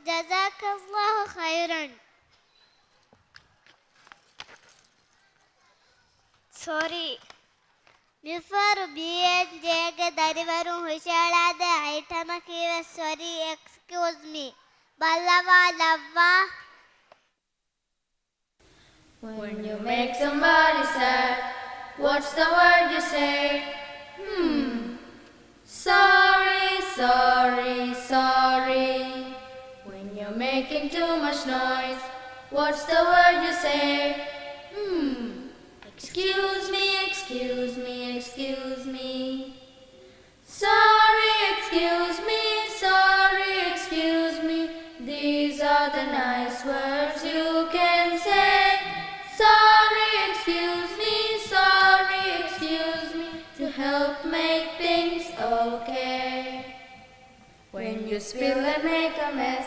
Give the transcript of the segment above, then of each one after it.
Jazakallahu khairan. Sorry. Before B&J darivaru hushalada aitama kiwa sorry, excuse me. Ballava lavva. When you make somebody sad, what's the word you say? Sorry, sorry, sorry. When you're making too much noise, what's the word you say? Excuse me, excuse me, excuse me. Sorry, excuse me, sorry, excuse me. These are the nice words you can say. Sorry, excuse me, to help make things okay. When you spill and make a mess,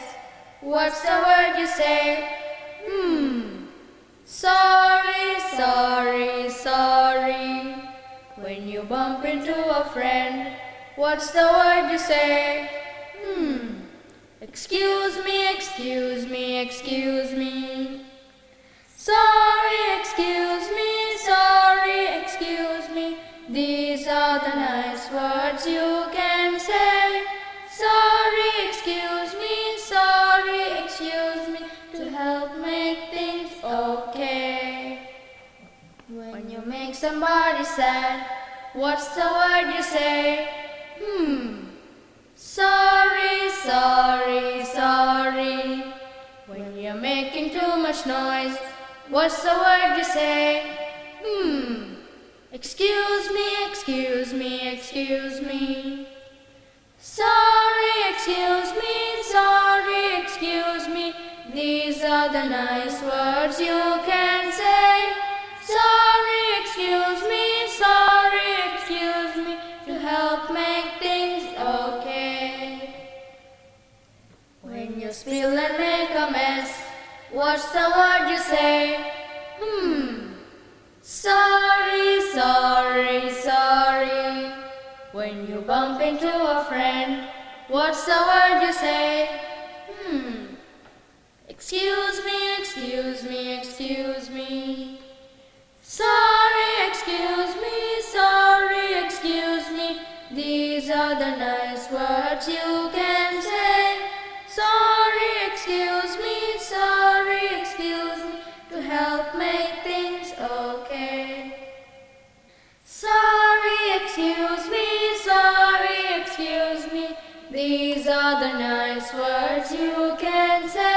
what's the word you say? Sorry, sorry, sorry. When you bump into a friend, what's the word you say? Excuse me, excuse me, excuse me. Sorry, excuse me, sorry, excuse me. These are the nice words you can say. Sorry, excuse me, to help make things okay. When you make somebody sad, what's the word you say? Sorry, sorry, sorry. When you're making too much noise, what's the word you say? Excuse me, excuse me, excuse me. Sorry, excuse me, sorry, excuse me. These are the nice words you can say. Sorry, excuse me, to help make things okay. When you spill and make a mess, what's the word you say? Sorry, sorry, sorry. When you bump into a friend, what's the word you say? Excuse me, excuse me, excuse me. Sorry, excuse me, these are the nice words you can say. Sorry, excuse me, to help make things okay. Sorry, excuse me, these are the nice words you can say.